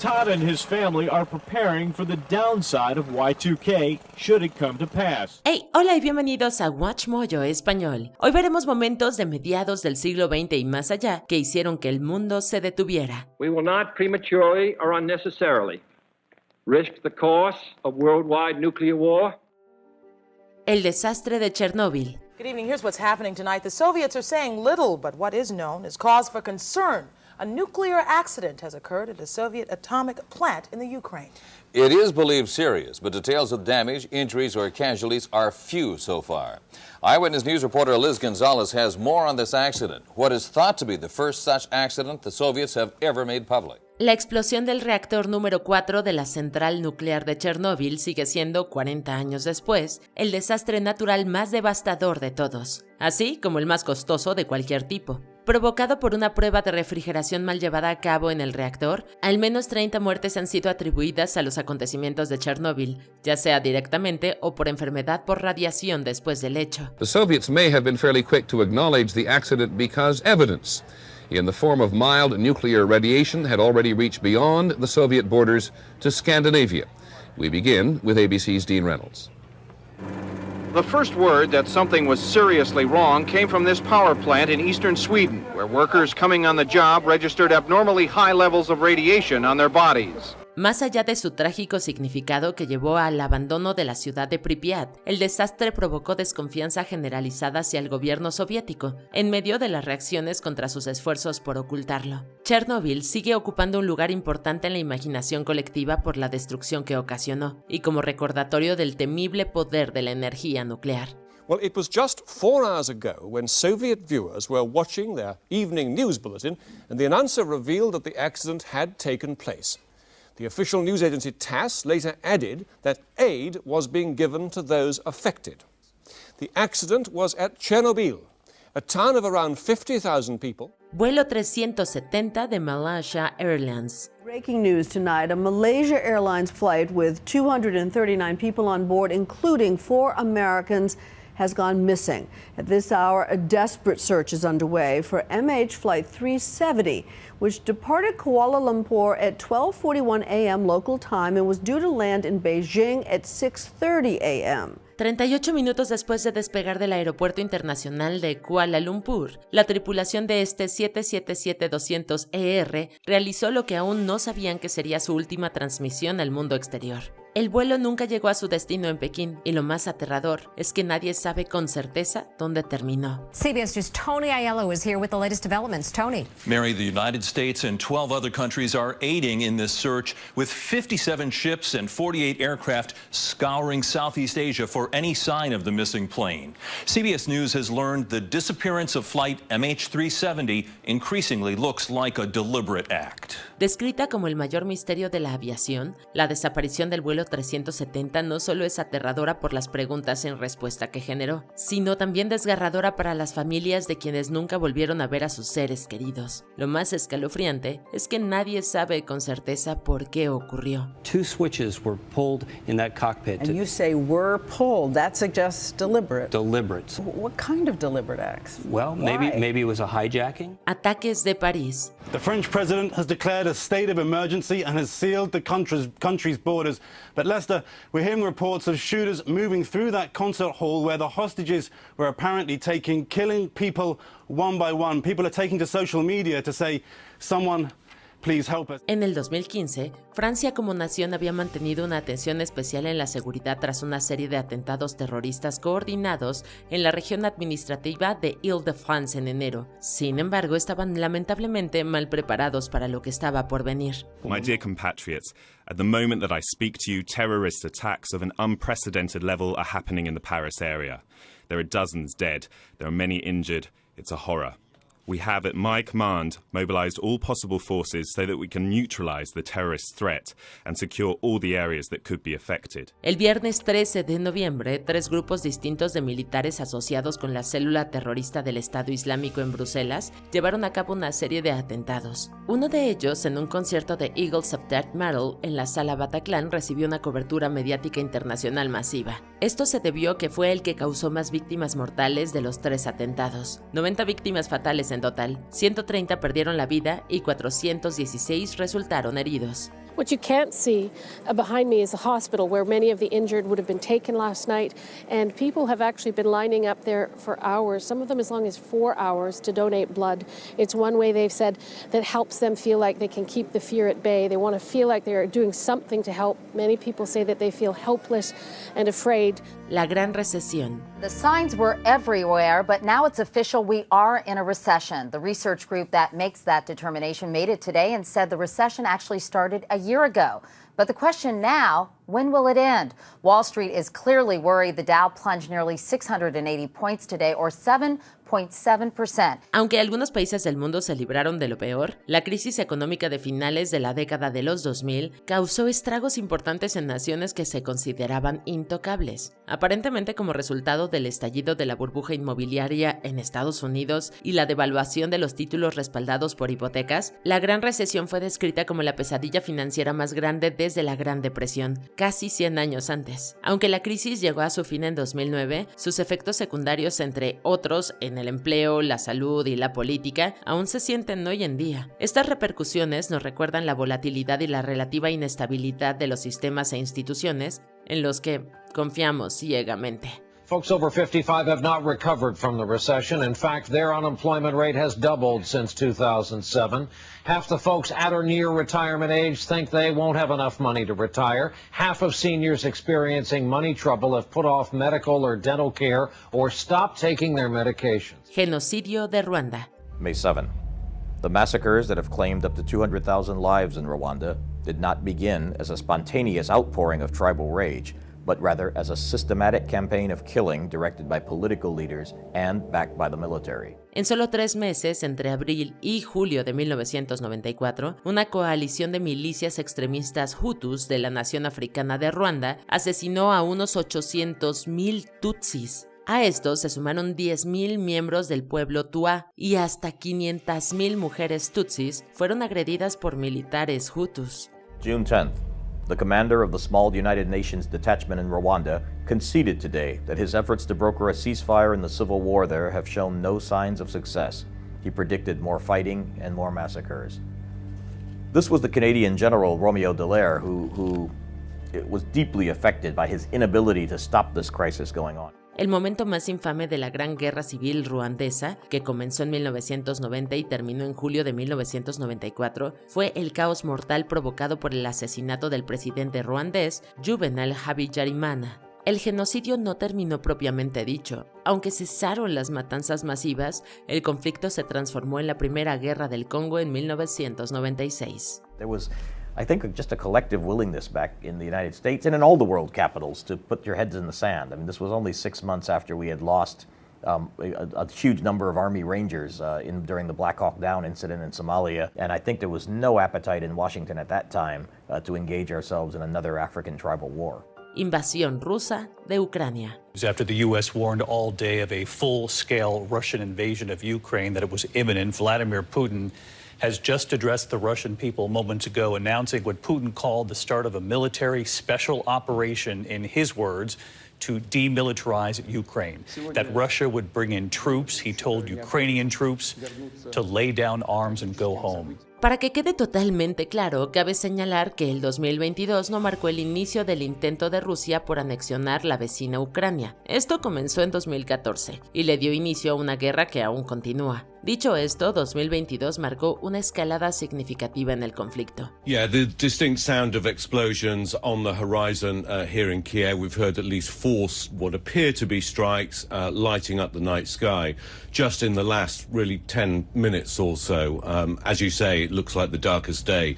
Todd and his family are preparing for the downside of Y2K should it come to pass. Hey, hola y bienvenidos a Watch Mojo Español. Hoy veremos momentos de mediados del siglo XX y más allá que hicieron que el mundo se detuviera. We will not prematurely or unnecessarily risk the course of worldwide nuclear war. El desastre de Chernóbil. Good evening. Here's what's happening tonight. The Soviets are saying little, but what is known is cause for concern. A nuclear accident has occurred at a Soviet atomic plant in the Ukraine. It is believed serious, but details of damage, injuries, or casualties are few so far. Eyewitness News reporter Liz Gonzalez has more on this accident, what is thought to be the first such accident the Soviets have ever made public. La explosión del reactor número 4 de la central nuclear de Chernóbil sigue siendo, 40 años después, el desastre natural más devastador de todos, así como el más costoso de cualquier tipo. Provocado por una prueba de refrigeración mal llevada a cabo en el reactor, al menos 30 muertes han sido atribuidas a los acontecimientos de Chernóbil, ya sea directamente o por enfermedad por radiación después del hecho. The Soviets may have been fairly quick to acknowledge the accident because evidence in the form of mild nuclear radiation had already reached beyond the Soviet borders to Scandinavia. We begin with ABC's Dean Reynolds. The first word that something was seriously wrong came from this power plant in eastern Sweden, where workers coming on the job registered abnormally high levels of radiation on their bodies. Más allá de su trágico significado que llevó al abandono de la ciudad de Pripyat, el desastre provocó desconfianza generalizada hacia el gobierno soviético, en medio de las reacciones contra sus esfuerzos por ocultarlo. Chernóbil sigue ocupando un lugar importante en la imaginación colectiva por la destrucción que ocasionó, y como recordatorio del temible poder de la energía nuclear. Well, it was just 4 hours ago when Soviet viewers were watching their evening news bulletin, and the announcer revealed that the accident had taken place. The official news agency TASS later added that aid was being given to those affected. The accident was at Chernobyl, a town of around 50,000 people. Vuelo 370 de Malaysia Airlines. Breaking news tonight, a Malaysia Airlines flight with 239 people on board, including 4 Americans, has gone missing. At this hour, a desperate search is underway for MH Flight 370, which departed Kuala Lumpur at 12:41 a.m. local time and was due to land in Beijing at 6:30 a.m. 38 minutos después de despegar del Aeropuerto Internacional de Kuala Lumpur, la tripulación de este 777-200ER realizó lo que aún no sabían que sería su última transmisión al mundo exterior. El vuelo nunca llegó a su destino en Pekín, y lo más aterrador es que nadie sabe con certeza dónde terminó. CBS News' Tony Aiello is here with the latest developments. Tony. Mary, the United States and 12 other countries are aiding in this search, with 57 ships and 48 aircraft scouring Southeast Asia for any sign of the missing plane. CBS News has learned the disappearance of flight MH370 increasingly looks like a deliberate act. Descrita como el mayor misterio de la aviación, la desaparición del vuelo 370 no solo es aterradora por las preguntas en respuesta que generó, sino también desgarradora para las familias de quienes nunca volvieron a ver a sus seres queridos. Lo más escalofriante es que nadie sabe con certeza por qué ocurrió. 2 switches were pulled in that cockpit. And you say were pulled. That suggests deliberate. Deliberate. What kind of deliberate acts? Well, maybe it was a hijacking. Ataques de París. The French president has declared a state of emergency and has sealed the country's borders. But Lester, we're hearing reports of shooters moving through that concert hall where the hostages were apparently killing people one by one. People are taking to social media to say, someone, please help us. En el 2015, Francia como nación había mantenido una atención especial en la seguridad tras una serie de atentados terroristas coordinados en la región administrativa de Île-de-France en enero. Sin embargo, estaban lamentablemente mal preparados para lo que estaba por venir. My dear compatriots, at the moment that I speak to you, terrorist attacks of an unprecedented level are happening in the Paris area. There are dozens dead. There are many injured. It's a horror. We have, at my command, mobilized all possible forces so that we can neutralize the terrorist threat and secure all the areas that could be affected. El viernes 13 de noviembre, 3 grupos distintos de militares asociados con la célula terrorista del Estado Islámico en Bruselas llevaron a cabo una serie de atentados. Uno de ellos, en un concierto de Eagles of Death Metal en la Sala Bataclan, recibió una cobertura mediática internacional masiva. Esto se debió a que fue el que causó más víctimas mortales de los 3 atentados. 90 víctimas fatales en total, 130 perdieron la vida y 416 resultaron heridos. What you can't see behind me is the hospital where many of the injured would have been taken last night, and people have actually been lining up there for hours, some of them as long as 4 hours, to donate blood. It's one way they've said that helps them feel like they can keep the fear at bay. They want to feel like they're doing something to help. Many people say that they feel helpless and afraid. La Gran Recesión. The signs were everywhere, but now it's official. We are in a recession. The research group that makes that determination made it today and said the recession actually started a year ago. But the question now, when will it end? Wall Street is clearly worried. The Dow plunged nearly 680 points today, or 7.7%. Aunque algunos países del mundo se libraron de lo peor, la crisis económica de finales de la década de los 2000 causó estragos importantes en naciones que se consideraban intocables. Aparentemente como resultado del estallido de la burbuja inmobiliaria en Estados Unidos y la devaluación de los títulos respaldados por hipotecas, la Gran Recesión fue descrita como la pesadilla financiera más grande desde la Gran Depresión, casi 100 años antes. Aunque la crisis llegó a su fin en 2009, sus efectos secundarios, entre otros, en el empleo, la salud y la política, aún se sienten hoy en día. Estas repercusiones nos recuerdan la volatilidad y la relativa inestabilidad de los sistemas e instituciones en los que confiamos ciegamente. Folks over 55 have not recovered from the recession. In fact, their unemployment rate has doubled since 2007. Half the folks at or near retirement age think they won't have enough money to retire. Half of seniors experiencing money trouble have put off medical or dental care or stopped taking their medications. Genocidio de Ruanda. May 7. The massacres that have claimed up to 200,000 lives in Rwanda did not begin as a spontaneous outpouring of tribal rage, but rather as a systematic campaign of killing directed by political leaders and backed by the military. En solo 3 meses, entre abril y julio de 1994, una coalición de milicias extremistas hutus de la nación africana de Ruanda asesinó a unos 800,000 tutsis. A estos se sumaron 10,000 miembros del pueblo Tuá y hasta 500,000 mujeres tutsis fueron agredidas por militares hutus. June 10th. The commander of the small United Nations detachment in Rwanda conceded today that his efforts to broker a ceasefire in the civil war there have shown no signs of success. He predicted more fighting and more massacres. This was the Canadian General Romeo Dallaire who was deeply affected by his inability to stop this crisis going on. El momento más infame de la Gran Guerra Civil ruandesa, que comenzó en 1990 y terminó en julio de 1994, fue el caos mortal provocado por el asesinato del presidente ruandés Juvenal Habyarimana. El genocidio no terminó propiamente dicho. Aunque cesaron las matanzas masivas, el conflicto se transformó en la Primera Guerra del Congo en 1996. I think just a collective willingness back in the United States and in all the world capitals to put your heads in the sand. I mean, this was only 6 months after we had lost a huge number of Army Rangers during the Black Hawk Down incident in Somalia, and I think there was no appetite in Washington at that time to engage ourselves in another African tribal war. Invasión rusa de Ucrania. After the U.S. warned all day of a full-scale Russian invasion of Ukraine, that it was imminent, Vladimir Putin has just addressed the Russian people moments ago, announcing what Putin called the start of a military special operation, in his words, to demilitarize Ukraine. That Russia would bring in troops. He told Ukrainian troops to lay down arms and go home. Para que quede totalmente claro, cabe señalar que el 2022 no marcó el inicio del intento de Rusia por anexionar la vecina Ucrania. Esto comenzó en 2014 y le dio inicio a una guerra que aún continúa. Dicho esto, 2022 marcó una escalada significativa en el conflicto. Yeah, the distinct sound of explosions on the horizon here in Kiev. We've heard at least 4 what appear to be strikes lighting up the night sky just in the last really 10 minutes or so. As you say, it looks like the darkest day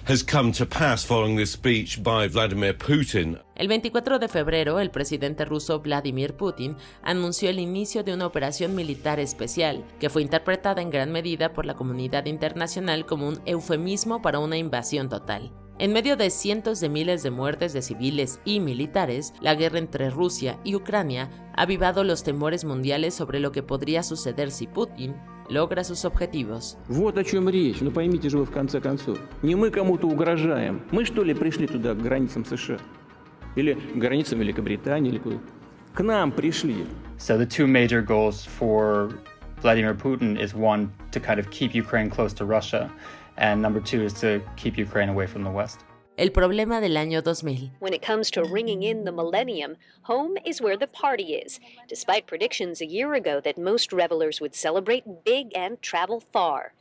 has come to pass following this speech by Vladimir Putin. El 24 de febrero, el presidente ruso Vladimir Putin anunció el inicio de una operación militar especial, que fue interpretada en gran medida por la comunidad internacional como un eufemismo para una invasión total. En medio de cientos de miles de muertes de civiles y militares, la guerra entre Rusia y Ucrania ha avivado los temores mundiales sobre lo que podría suceder si Putin logra sus objetivos. Вот о чем речь, но поймите же вы в конце концов. Не мы кому-то угрожаем. Мы что ли пришли туда, к границам США? Или к границам Великобритании, или куда? К нам пришли. So the two major goals for Vladimir Putin is one, to kind of keep Ukraine close to Russia, and number two is to keep Ukraine away from the West. el problema del año 2000. When it comes to ringing in the millennium, home is where the party is, despite predictions a year ago that most revelers would celebrate big and travel far.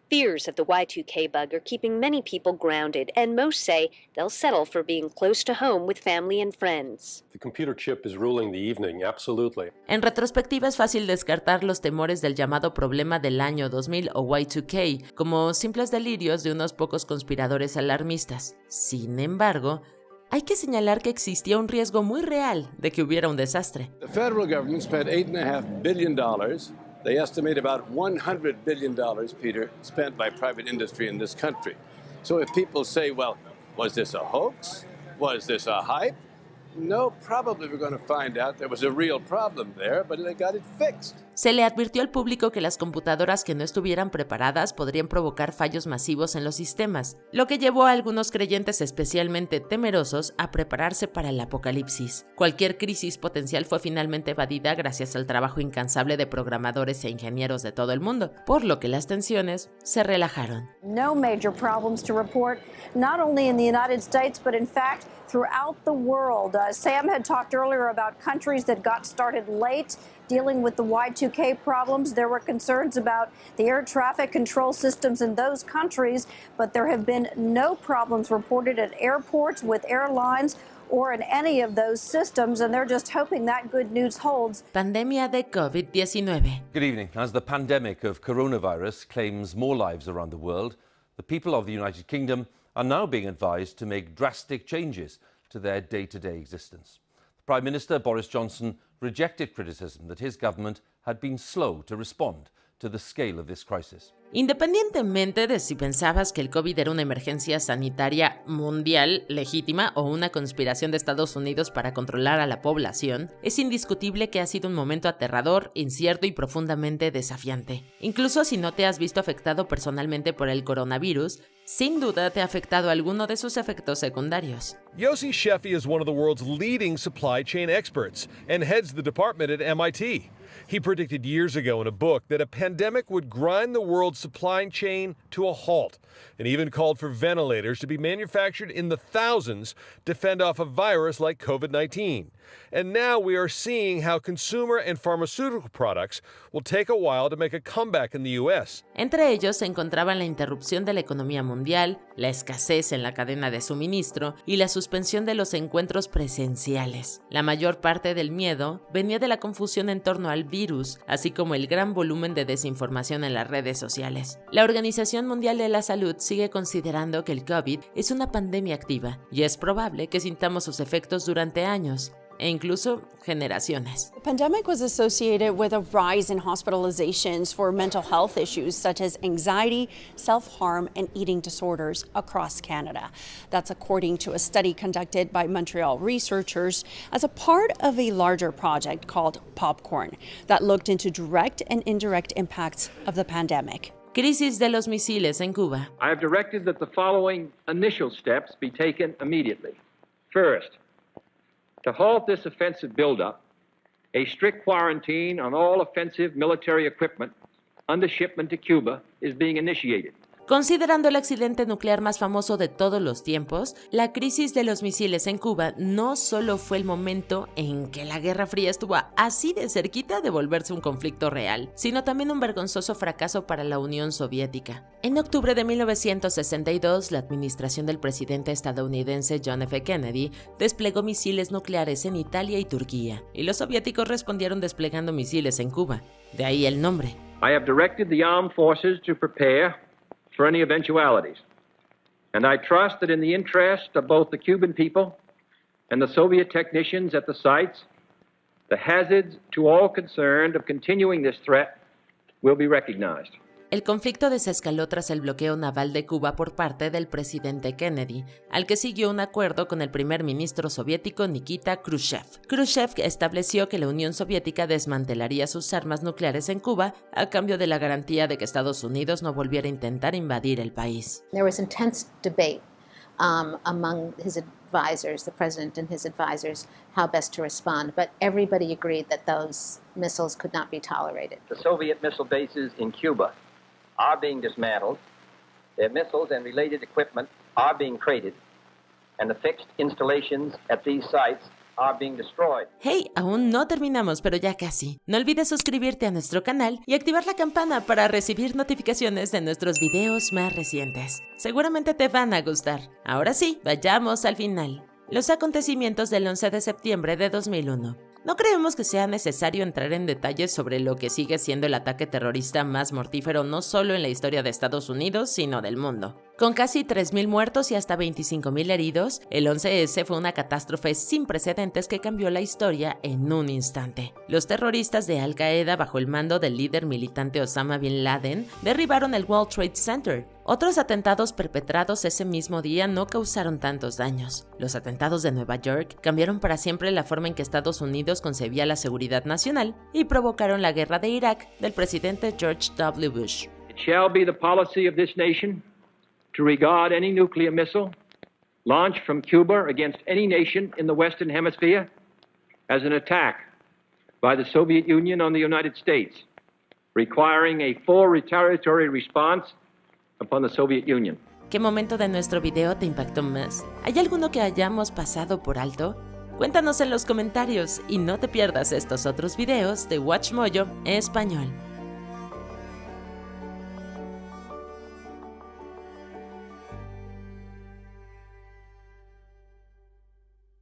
Fears of the Y2K bug are keeping many people grounded, and most say they'll settle for being close to home with family and friends. The computer chip is ruling the evening, absolutely. En retrospectiva es fácil descartar los temores del llamado problema del año 2000 o Y2K como simples delirios de unos pocos conspiradores alarmistas. Sin embargo, hay que señalar que existía un riesgo muy real de que hubiera un desastre. The federal government spent $8.5 billion. They estimate about $100 billion, Peter, spent by private industry in this country. So if people say, well, was this a hoax? Was this a hype? No, probably we're going to find out there was a real problem there, but they got it fixed. Se le advirtió al público que las computadoras que no estuvieran preparadas podrían provocar fallos masivos en los sistemas, lo que llevó a algunos creyentes especialmente temerosos a prepararse para el apocalipsis. Cualquier crisis potencial fue finalmente evadida gracias al trabajo incansable de programadores e ingenieros de todo el mundo, por lo que las tensiones se relajaron. No major problems to report, not only in the United States, but in fact throughout the world. Sam had talked earlier about countries that got started late dealing with the Y2K problems. There were concerns about the air traffic control systems in those countries, but there have been no problems reported at airports with airlines or in any of those systems, and they're just hoping that good news holds. Pandemia de COVID-19. Good evening. As the pandemic of coronavirus claims more lives around the world, the people of the United Kingdom are now being advised to make drastic changes to their day-to-day existence. The Prime Minister, Boris Johnson, rejected criticism that his government had been slow to respond to the scale of this crisis. Independientemente de si pensabas que el COVID era una emergencia sanitaria mundial legítima o una conspiración de Estados Unidos para controlar a la población, es indiscutible que ha sido un momento aterrador, incierto y profundamente desafiante. Incluso si no te has visto afectado personalmente por el coronavirus, sin duda te ha afectado alguno de sus efectos secundarios. Yossi Sheffi is one of the world's leading supply chain experts and heads the department at MIT. He predicted years ago in a book that a pandemic would grind the world's supply chain to a halt, and even called for ventilators to be manufactured in the thousands to fend off a virus like COVID-19. And now we are seeing how consumer and pharmaceutical products will take a while to make a comeback in the U.S. Entre ellos se encontraban la interrupción de la economía mundial, la escasez en la cadena de suministro y la suspensión de los encuentros presenciales. La mayor parte del miedo venía de la confusión en torno al virus, así como el gran volumen de desinformación en las redes sociales. La Organización Mundial de la Salud sigue considerando que el COVID es una pandemia activa y es probable que sintamos sus efectos durante años e incluso generaciones. The pandemic was associated with a rise in hospitalizations for mental health issues such as anxiety, self-harm, and eating disorders across Canada. That's according to a study conducted by Montreal researchers as a part of a larger project called Popcorn that looked into direct and indirect impacts of the pandemic. Crisis de los misiles en Cuba. I have directed that the following initial steps be taken immediately. First, to halt this offensive buildup, a strict quarantine on all offensive military equipment under shipment to Cuba is being initiated. Considerando el accidente nuclear más famoso de todos los tiempos, la crisis de los misiles en Cuba no solo fue el momento en que la Guerra Fría estuvo así de cerquita de volverse un conflicto real, sino también un vergonzoso fracaso para la Unión Soviética. En octubre de 1962, la administración del presidente estadounidense John F. Kennedy desplegó misiles nucleares en Italia y Turquía, y los soviéticos respondieron desplegando misiles en Cuba, de ahí el nombre. I have directed the armed forces to prepare for any eventualities. And I trust that in the interest of both the Cuban people and the Soviet technicians at the sites, the hazards to all concerned of continuing this threat will be recognized. El conflicto desescaló tras el bloqueo naval de Cuba por parte del presidente Kennedy, al que siguió un acuerdo con el primer ministro soviético Nikita Khrushchev. Khrushchev estableció que la Unión Soviética desmantelaría sus armas nucleares en Cuba a cambio de la garantía de que Estados Unidos no volviera a intentar invadir el país. There was intense debate among his advisors, the president and his advisors, how best to respond, but everybody agreed that those missiles could not be tolerated. The Soviet missile bases in Cuba are being dismantled. Their missiles and related equipment are being traded. and the fixed installations at these sites are being destroyed. Hey, aún no terminamos, pero ya casi. No olvides suscribirte a nuestro canal y activar la campana para recibir notificaciones de nuestros videos más recientes. Seguramente te van a gustar. Ahora sí, vayamos al final. Los acontecimientos del 11 de septiembre de 2001. No creemos que sea necesario entrar en detalles sobre lo que sigue siendo el ataque terrorista más mortífero no solo en la historia de Estados Unidos, sino del mundo. Con casi 3.000 muertos y hasta 25.000 heridos, el 11S fue una catástrofe sin precedentes que cambió la historia en un instante. Los terroristas de Al Qaeda, bajo el mando del líder militante Osama Bin Laden, derribaron el World Trade Center. Otros atentados perpetrados ese mismo día no causaron tantos daños. Los atentados de Nueva York cambiaron para siempre la forma en que Estados Unidos concebía la seguridad nacional y provocaron la guerra de Irak del presidente George W. Bush. It shall be the policy of this nation to regard any nuclear missile launched from Cuba against any nation in the Western Hemisphere as an attack by the Soviet Union on the United States, requiring a full retaliatory response upon the Soviet Union. ¿Qué momento de nuestro video te impactó más? ¿Hay alguno que hayamos pasado por alto? Cuéntanos en los comentarios y no te pierdas estos otros videos de WatchMojo en español.